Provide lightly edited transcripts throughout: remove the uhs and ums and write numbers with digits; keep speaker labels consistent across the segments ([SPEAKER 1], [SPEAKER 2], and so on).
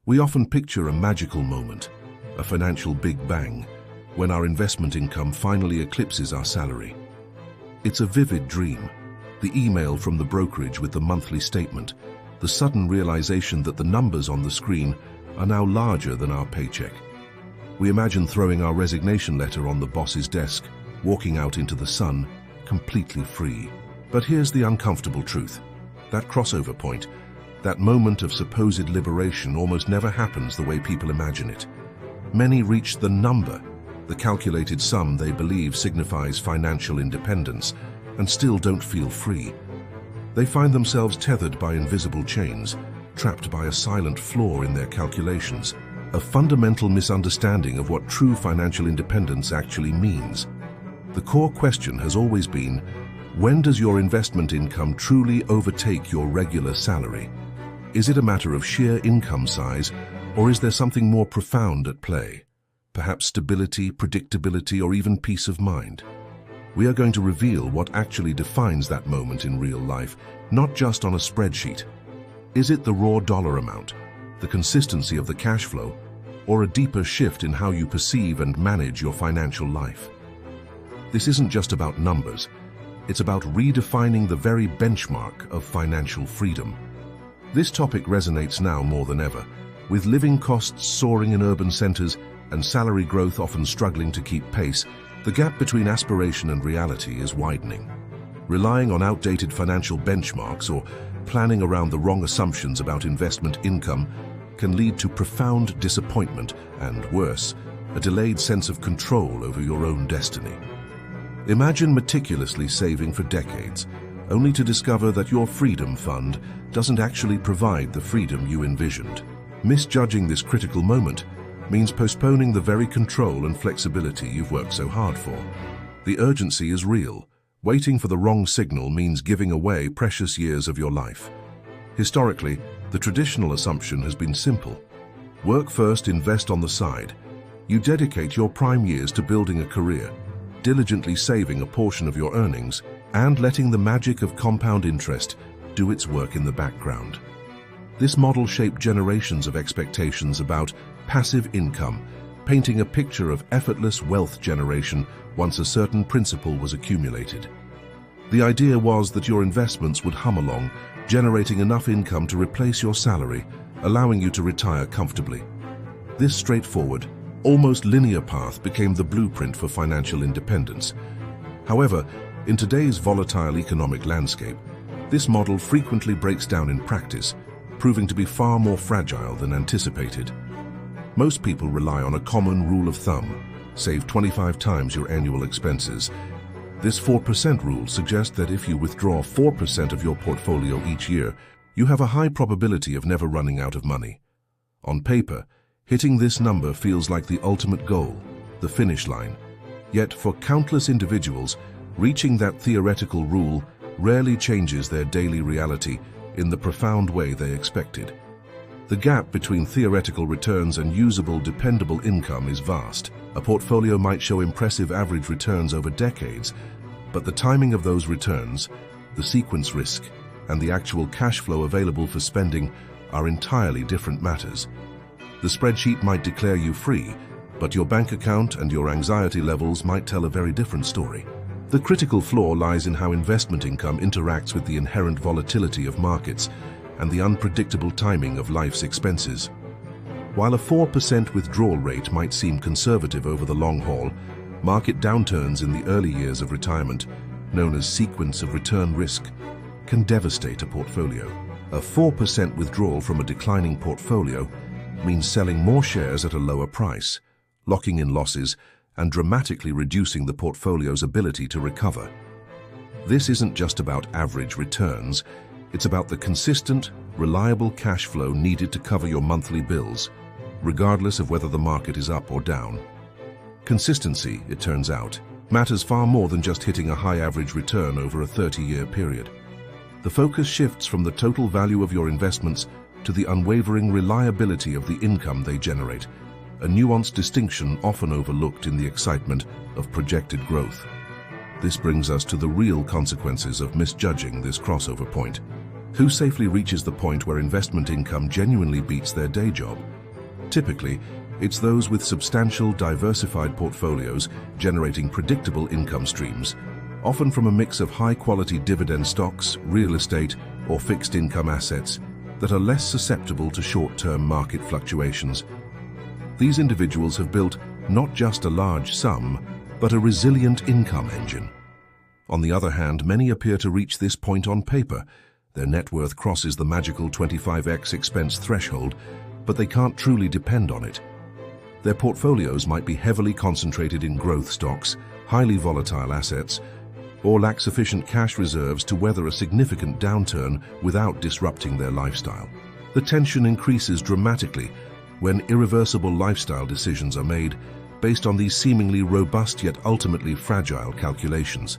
[SPEAKER 1] We often picture a magical moment, a financial big bang, when our investment income finally eclipses our salary. It's a vivid dream, the email from the brokerage with the monthly statement, the sudden realization that the numbers on the screen are now larger than our paycheck. We imagine throwing our resignation letter on the boss's desk, walking out into the sun, completely free. But here's the uncomfortable truth. That crossover point, that moment of supposed liberation, almost never happens the way people imagine it. Many reach the number, the calculated sum they believe signifies financial independence, and still don't feel free. They find themselves tethered by invisible chains, trapped by a silent flaw in their calculations, a fundamental misunderstanding of what true financial independence actually means. The core question has always been, when does your investment income truly overtake your regular salary? Is it a matter of sheer income size, or is there something more profound at play? Perhaps stability, predictability, or even peace of mind? We are going to reveal what actually defines that moment in real life, not just on a spreadsheet. Is it the raw dollar amount, the consistency of the cash flow, or a deeper shift in how you perceive and manage your financial life? This isn't just about numbers. It's about redefining the very benchmark of financial freedom. This topic resonates now more than ever, with living costs soaring in urban centers and salary growth often struggling to keep pace. The gap between aspiration and reality is widening. Relying on outdated financial benchmarks or planning around the wrong assumptions about investment income can lead to profound disappointment and, worse, a delayed sense of control over your own destiny. Imagine meticulously saving for decades, only to discover that your freedom fund doesn't actually provide the freedom you envisioned. Misjudging this critical moment means postponing the very control and flexibility you've worked so hard for. The urgency is real. Waiting for the wrong signal means giving away precious years of your life. Historically, the traditional assumption has been simple. Work first, invest on the side. You dedicate your prime years to building a career, diligently saving a portion of your earnings, and letting the magic of compound interest do its work in the background. This model shaped generations of expectations about passive income, painting a picture of effortless wealth generation once a certain principle was accumulated. The idea was that your investments would hum along, generating enough income to replace your salary, allowing you to retire comfortably. This straightforward, almost linear path became the blueprint for financial independence. However, in today's volatile economic landscape, this model frequently breaks down in practice, proving to be far more fragile than anticipated. Most people rely on a common rule of thumb: save 25 times your annual expenses. This 4% rule suggests that if you withdraw 4% of your portfolio each year, you have a high probability of never running out of money. On paper, hitting this number feels like the ultimate goal, the finish line. Yet for countless individuals, reaching that theoretical rule rarely changes their daily reality in the profound way they expected. The gap between theoretical returns and usable, dependable income is vast. A portfolio might show impressive average returns over decades, but the timing of those returns, the sequence risk, and the actual cash flow available for spending are entirely different matters. The spreadsheet might declare you free, but your bank account and your anxiety levels might tell a very different story. The critical flaw lies in how investment income interacts with the inherent volatility of markets and the unpredictable timing of life's expenses. While a 4% withdrawal rate might seem conservative over the long haul, market downturns in the early years of retirement, known as sequence of return risk, can devastate a portfolio. A 4% withdrawal from a declining portfolio means selling more shares at a lower price, locking in losses, and dramatically reducing the portfolio's ability to recover. This isn't just about average returns, it's about the consistent, reliable cash flow needed to cover your monthly bills, regardless of whether the market is up or down. Consistency, it turns out, matters far more than just hitting a high average return over a 30-year period. The focus shifts from the total value of your investments to the unwavering reliability of the income they generate, a nuanced distinction often overlooked in the excitement of projected growth. This brings us to the real consequences of misjudging this crossover point. Who safely reaches the point where investment income genuinely beats their day job? Typically, it's those with substantial, diversified portfolios generating predictable income streams, often from a mix of high-quality dividend stocks, real estate, or fixed income assets that are less susceptible to short-term market fluctuations. These individuals have built not just a large sum, but a resilient income engine. On the other hand, many appear to reach this point on paper. Their net worth crosses the magical 25x expense threshold, but they can't truly depend on it. Their portfolios might be heavily concentrated in growth stocks, highly volatile assets, or lack sufficient cash reserves to weather a significant downturn without disrupting their lifestyle. The tension increases dramatically when irreversible lifestyle decisions are made based on these seemingly robust yet ultimately fragile calculations.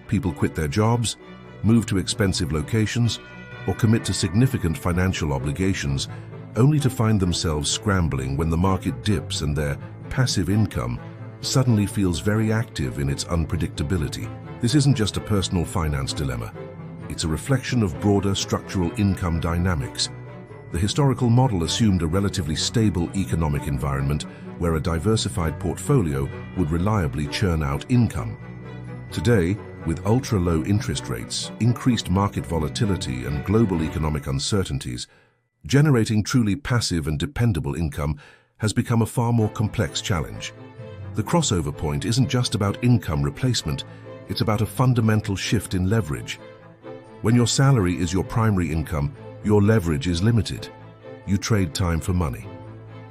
[SPEAKER 1] People quit their jobs, move to expensive locations, or commit to significant financial obligations only to find themselves scrambling when the market dips and their passive income suddenly feels very active in its unpredictability. This isn't just a personal finance dilemma. It's a reflection of broader structural income dynamics. The historical model assumed a relatively stable economic environment where a diversified portfolio would reliably churn out income. Today, with ultra-low interest rates, increased market volatility, and global economic uncertainties, generating truly passive and dependable income has become a far more complex challenge. The crossover point isn't just about income replacement, it's about a fundamental shift in leverage. When your salary is your primary income, your leverage is limited. You trade time for money.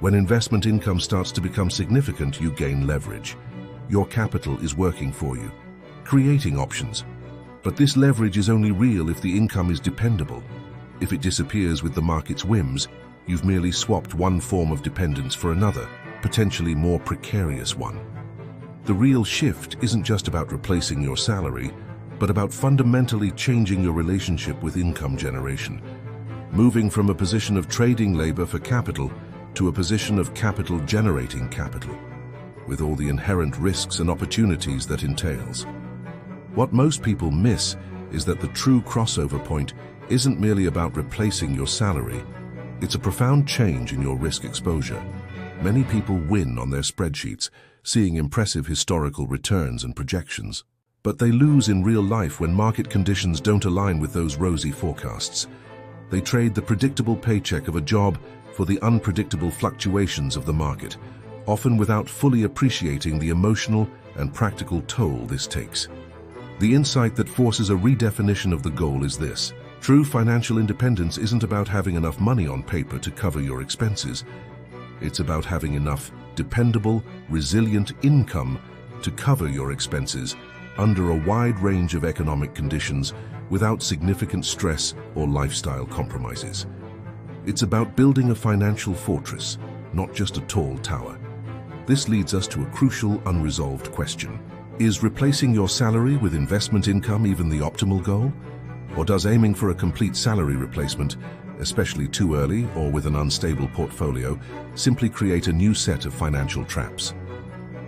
[SPEAKER 1] When investment income starts to become significant, you gain leverage. Your capital is working for you, creating options. But this leverage is only real if the income is dependable. If it disappears with the market's whims, you've merely swapped one form of dependence for another, potentially more precarious one. The real shift isn't just about replacing your salary, but about fundamentally changing your relationship with income generation, moving from a position of trading labor for capital to a position of capital generating capital, with all the inherent risks and opportunities that entails. What most people miss is that the true crossover point isn't merely about replacing your salary, it's a profound change in your risk exposure. Many people win on their spreadsheets, seeing impressive historical returns and projections. But they lose in real life when market conditions don't align with those rosy forecasts. They trade the predictable paycheck of a job for the unpredictable fluctuations of the market, often without fully appreciating the emotional and practical toll this takes. The insight that forces a redefinition of the goal is this: true financial independence isn't about having enough money on paper to cover your expenses. It's about having enough dependable, resilient income to cover your expenses under a wide range of economic conditions without significant stress or lifestyle compromises. It's about building a financial fortress, not just a tall tower. This leads us to a crucial, unresolved question. Is replacing your salary with investment income even the optimal goal? Or does aiming for a complete salary replacement, especially too early or with an unstable portfolio, simply create a new set of financial traps?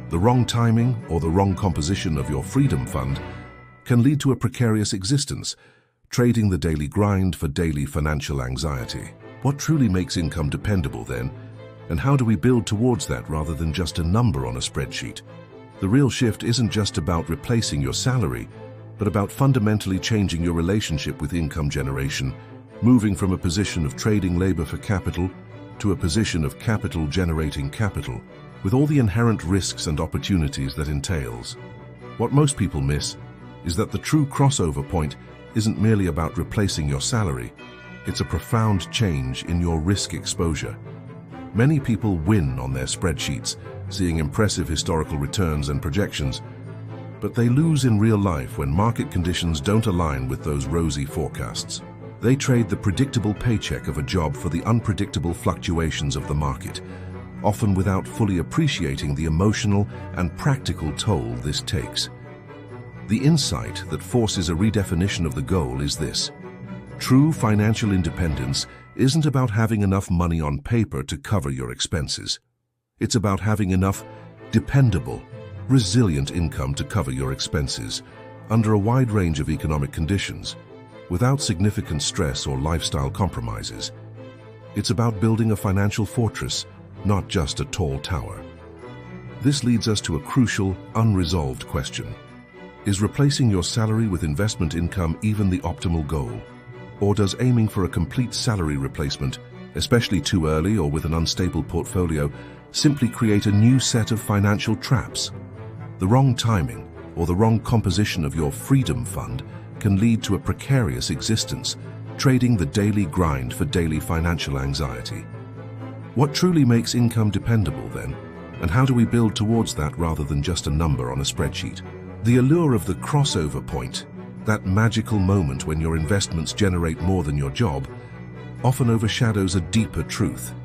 [SPEAKER 1] The wrong timing or the wrong composition of your freedom fund can lead to a precarious existence, trading the daily grind for daily financial anxiety. What truly makes income dependable then? And how do we build towards that rather than just a number on a spreadsheet? The real shift isn't just about replacing your salary, but about fundamentally changing your relationship with income generation, moving from a position of trading labor for capital to a position of capital generating capital, with all the inherent risks and opportunities that entails. What most people miss is that the true crossover point isn't merely about replacing your salary, it's a profound change in your risk exposure. Many people win on their spreadsheets, seeing impressive historical returns and projections, but they lose in real life when market conditions don't align with those rosy forecasts. They trade the predictable paycheck of a job for the unpredictable fluctuations of the market, often without fully appreciating the emotional and practical toll this takes. The insight that forces a redefinition of the goal is this: true financial independence isn't about having enough money on paper to cover your expenses. It's about having enough dependable, resilient income to cover your expenses under a wide range of economic conditions, without significant stress or lifestyle compromises. It's about building a financial fortress, not just a tall tower. This leads us to a crucial, unresolved question. Is replacing your salary with investment income even the optimal goal? Or does aiming for a complete salary replacement, especially too early or with an unstable portfolio, simply create a new set of financial traps? The wrong timing or the wrong composition of your freedom fund can lead to a precarious existence, trading the daily grind for daily financial anxiety. What truly makes income dependable then? And how do we build towards that rather than just a number on a spreadsheet? The allure of the crossover point, that magical moment when your investments generate more than your job, often overshadows a deeper truth.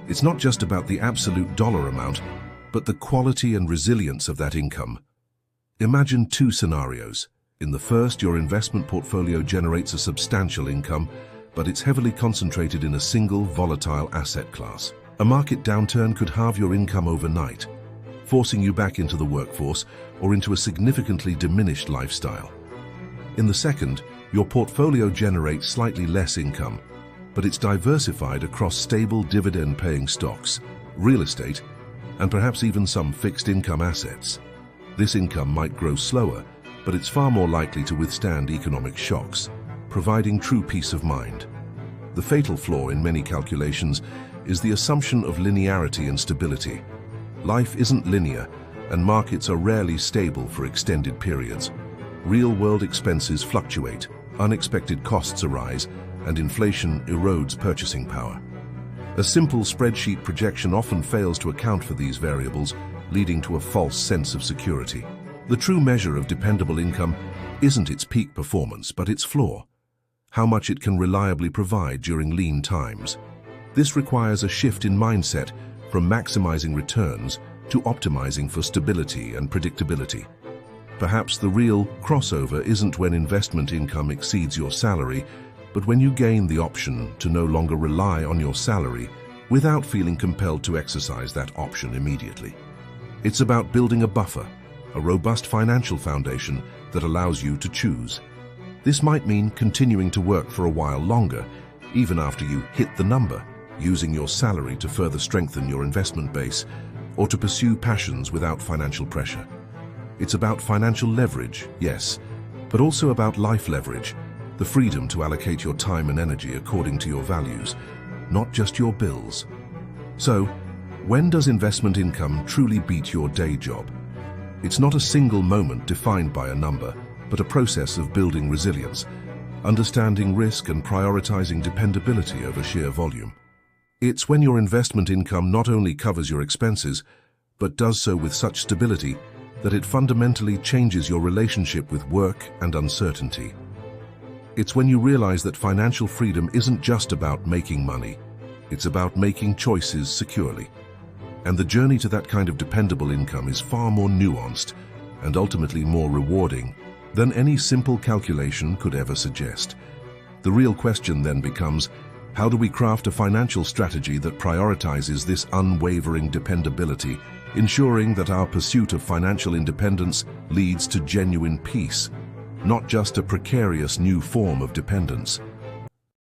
[SPEAKER 1] It's not just about the absolute dollar amount, but the quality and resilience of that income. Imagine two scenarios. In the first, your investment portfolio generates a substantial income, but it's heavily concentrated in a single volatile asset class. A market downturn could halve your income overnight, forcing you back into the workforce or into a significantly diminished lifestyle. In the second, your portfolio generates slightly less income, but it's diversified across stable dividend-paying stocks, real estate, and perhaps even some fixed income assets. This income might grow slower, but it's far more likely to withstand economic shocks, providing true peace of mind. The fatal flaw in many calculations is the assumption of linearity and stability. Life isn't linear, and markets are rarely stable for extended periods. Real-world expenses fluctuate, unexpected costs arise, and inflation erodes purchasing power. A simple spreadsheet projection often fails to account for these variables, leading to a false sense of security. The true measure of dependable income isn't its peak performance, but its floor, how much it can reliably provide during lean times. This requires a shift in mindset from maximizing returns to optimizing for stability and predictability. Perhaps the real crossover isn't when investment income exceeds your salary, but when you gain the option to no longer rely on your salary without feeling compelled to exercise that option immediately. It's about building a buffer, a robust financial foundation that allows you to choose. This might mean continuing to work for a while longer, even after you hit the number, using your salary to further strengthen your investment base, or to pursue passions without financial pressure. It's about financial leverage, yes, but also about life leverage, the freedom to allocate your time and energy according to your values, not just your bills. So, when does investment income truly beat your day job? It's not a single moment defined by a number, but a process of building resilience, understanding risk and prioritizing dependability over sheer volume. It's when your investment income not only covers your expenses, but does so with such stability that it fundamentally changes your relationship with work and uncertainty. It's when you realize that financial freedom isn't just about making money, it's about making choices securely. And the journey to that kind of dependable income is far more nuanced and ultimately more rewarding than any simple calculation could ever suggest. The real question then becomes, how do we craft a financial strategy that prioritizes this unwavering dependability, ensuring that our pursuit of financial independence leads to genuine peace, not just a precarious new form of dependence?